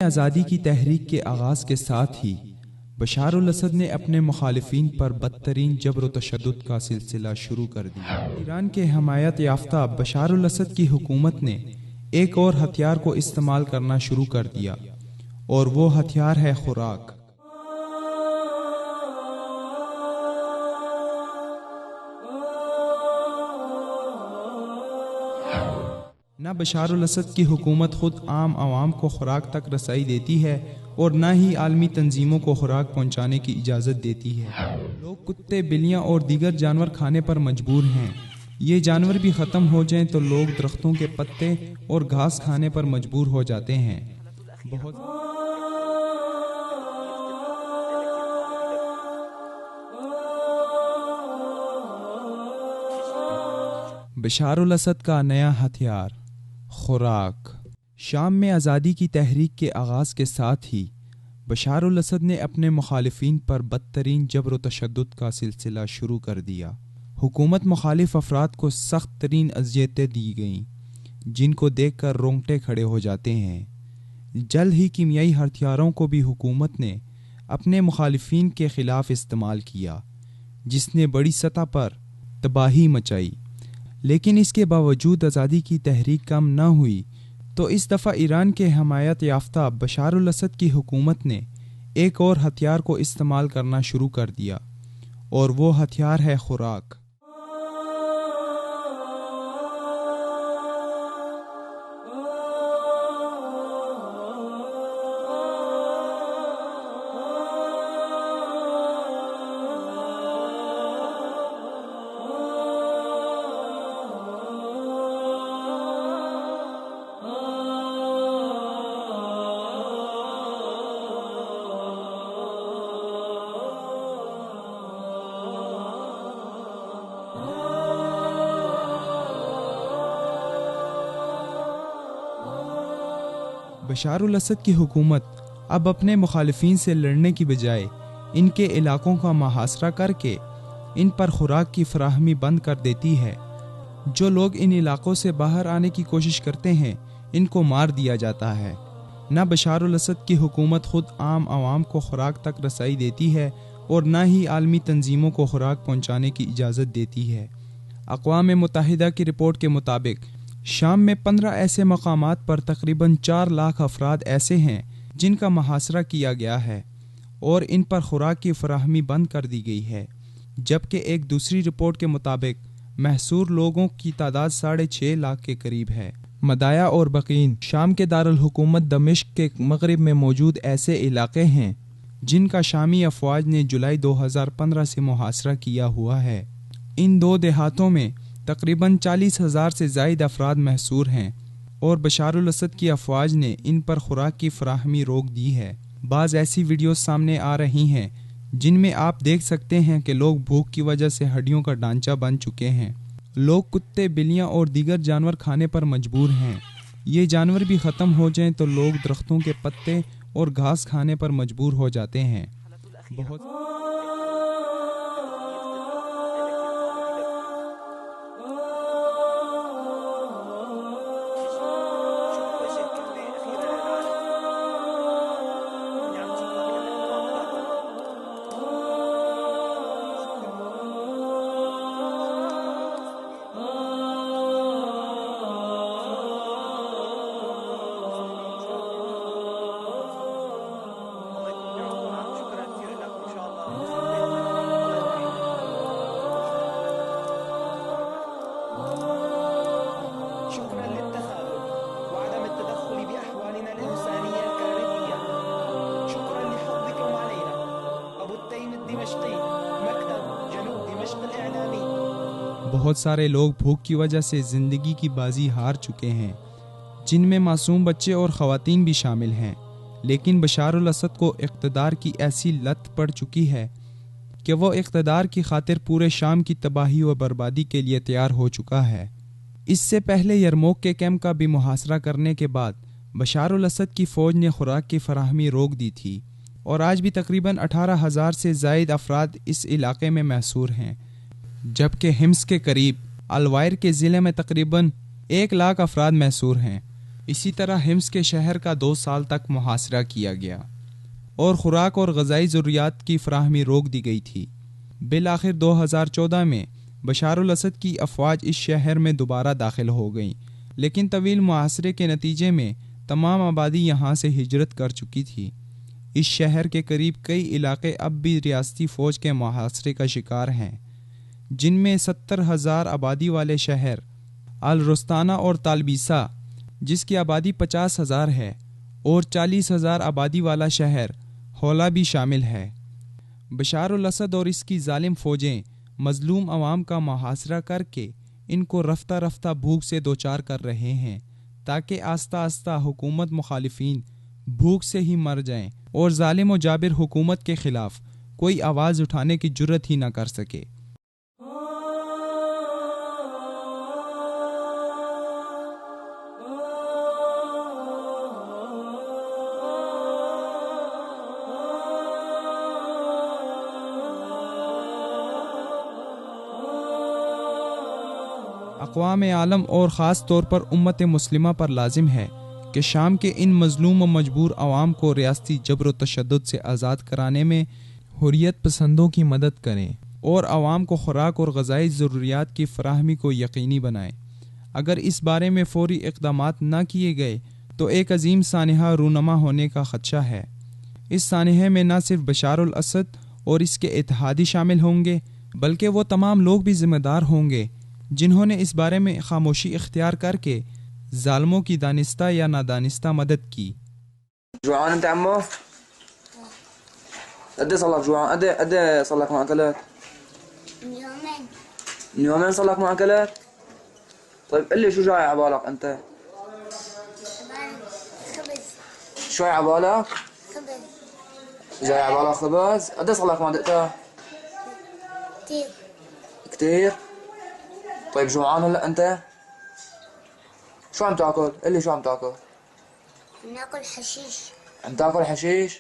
آزادی کی تحریک کے آغاز کے ساتھ ہی بشار الاسد نے اپنے مخالفین پر بدترین جبر و تشدد کا سلسلہ شروع کر دیا۔ ایران کے حمایت یافتہ بشار الاسد کی حکومت نے ایک اور ہتھیار کو استعمال کرنا شروع کر دیا اور وہ ہتھیار ہے خوراک۔ نہ بشار الاسد کی حکومت خود عام عوام کو خوراک تک رسائی دیتی ہے اور نہ ہی عالمی تنظیموں کو خوراک پہنچانے کی اجازت دیتی ہے۔ لوگ کتے، بلیاں اور دیگر جانور کھانے پر مجبور ہیں۔ یہ جانور بھی ختم ہو جائیں تو لوگ درختوں کے پتے اور گھاس کھانے پر مجبور ہو جاتے ہیں۔ بشار الاسد کا نیا ہتھیار خوراک۔ شام میں آزادی کی تحریک کے آغاز کے ساتھ ہی بشار الاسد نے اپنے مخالفین پر بدترین جبر و تشدد کا سلسلہ شروع کر دیا۔ حکومت مخالف افراد کو سخت ترین اذیتیں دی گئیں جن کو دیکھ کر رونگٹے کھڑے ہو جاتے ہیں۔ جلد ہی کیمیائی ہتھیاروں کو بھی حکومت نے اپنے مخالفین کے خلاف استعمال کیا جس نے بڑی سطح پر تباہی مچائی، لیکن اس کے باوجود آزادی کی تحریک کم نہ ہوئی تو اس دفعہ ایران کے حمایت یافتہ بشار الاسد کی حکومت نے ایک اور ہتھیار کو استعمال کرنا شروع کر دیا اور وہ ہتھیار ہے خوراک۔ بشار الاسد کی حکومت اب اپنے مخالفین سے لڑنے کی بجائے ان کے علاقوں کا محاصرہ کر کے ان پر خوراک کی فراہمی بند کر دیتی ہے۔ جو لوگ ان علاقوں سے باہر آنے کی کوشش کرتے ہیں ان کو مار دیا جاتا ہے۔ نہ بشار الاسد کی حکومت خود عام عوام کو خوراک تک رسائی دیتی ہے اور نہ ہی عالمی تنظیموں کو خوراک پہنچانے کی اجازت دیتی ہے۔ اقوام متحدہ کی رپورٹ کے مطابق شام میں 15 ایسے مقامات پر تقریباً 4 لاکھ افراد ایسے ہیں جن کا محاصرہ کیا گیا ہے اور ان پر خوراک کی فراہمی بند کر دی گئی ہے، جبکہ ایک دوسری رپورٹ کے مطابق محصور لوگوں کی تعداد 6.5 لاکھ کے قریب ہے۔ مدایا اور بقین شام کے دارالحکومت دمشق کے مغرب میں موجود ایسے علاقے ہیں جن کا شامی افواج نے جولائی 2015 سے محاصرہ کیا ہوا ہے۔ ان دو دیہاتوں میں تقریباً 40,000 سے زائد افراد محصور ہیں اور بشار الاسد کی افواج نے ان پر خوراک کی فراہمی روک دی ہے۔ بعض ایسی ویڈیوز سامنے آ رہی ہیں جن میں آپ دیکھ سکتے ہیں کہ لوگ بھوک کی وجہ سے ہڈیوں کا ڈھانچہ بن چکے ہیں۔ لوگ کتے، بلیاں اور دیگر جانور کھانے پر مجبور ہیں۔ یہ جانور بھی ختم ہو جائیں تو لوگ درختوں کے پتے اور گھاس کھانے پر مجبور ہو جاتے ہیں۔ بہت سارے لوگ بھوک کی وجہ سے زندگی کی بازی ہار چکے ہیں، جن میں معصوم بچے اور خواتین بھی شامل ہیں، لیکن بشار الاسد کو اقتدار کی ایسی لت پڑ چکی ہے کہ وہ اقتدار کی خاطر پورے شام کی تباہی و بربادی کے لیے تیار ہو چکا ہے۔ اس سے پہلے یرموک کے کیمپ کا بھی محاصرہ کرنے کے بعد بشار الاسد کی فوج نے خوراک کی فراہمی روک دی تھی اور آج بھی تقریباً 18,000 سے زائد افراد اس علاقے میں محصور ہیں، جبکہ حمص کے قریب الوائر کے ضلع میں تقریباً 1 لاکھ افراد محصور ہیں۔ اسی طرح حمص کے شہر کا 2 سال تک محاصرہ کیا گیا اور خوراک اور غذائی ضروریات کی فراہمی روک دی گئی تھی۔ بالآخر 2014 میں بشار الاسد کی افواج اس شہر میں دوبارہ داخل ہو گئیں، لیکن طویل محاصرے کے نتیجے میں تمام آبادی یہاں سے ہجرت کر چکی تھی۔ اس شہر کے قریب کئی علاقے اب بھی ریاستی فوج کے محاصرے کا شکار ہیں، جن میں 70,000 آبادی والے شہر الرستانہ اور طالبیسہ جس کی آبادی 50,000 ہے اور 40,000 آبادی والا شہر ہولا بھی شامل ہے۔ بشار الاسد اور اس کی ظالم فوجیں مظلوم عوام کا محاصرہ کر کے ان کو رفتہ رفتہ بھوک سے دوچار کر رہے ہیں، تاکہ آہستہ آہستہ حکومت مخالفین بھوک سے ہی مر جائیں اور ظالم و جابر حکومت کے خلاف کوئی آواز اٹھانے کی جرت ہی نہ کر سکے۔ اقوام عالم اور خاص طور پر امت مسلمہ پر لازم ہے کہ شام کے ان مظلوم و مجبور عوام کو ریاستی جبر و تشدد سے آزاد کرانے میں حریت پسندوں کی مدد کریں اور عوام کو خوراک اور غذائی ضروریات کی فراہمی کو یقینی بنائیں۔ اگر اس بارے میں فوری اقدامات نہ کیے گئے تو ایک عظیم سانحہ رونما ہونے کا خدشہ ہے۔ اس سانحے میں نہ صرف بشار الاسد اور اس کے اتحادی شامل ہوں گے، بلکہ وہ تمام لوگ بھی ذمہ دار ہوں گے جنہوں نے اس بارے میں خاموشی اختیار کر کے ظالموں کی دانستہ یا نادانستہ مدد کی۔ جوعان انت عمو؟ قد صار لك جوعان؟ قد صار لك ما اكلت؟ من يومين صار لك ما اكلت؟ طيب قل لي شو جاي على بالك انت؟ خبز. شو على بالك؟ خبز جاي على بالك خبز؟ قد صار لك ما دقتها؟ كتير. كتير؟ طيب جوعان هلا انت؟ شو عم تاكل؟ قل لي شو عم تاكل؟ ناكل حشيش. عم تاكل حشيش؟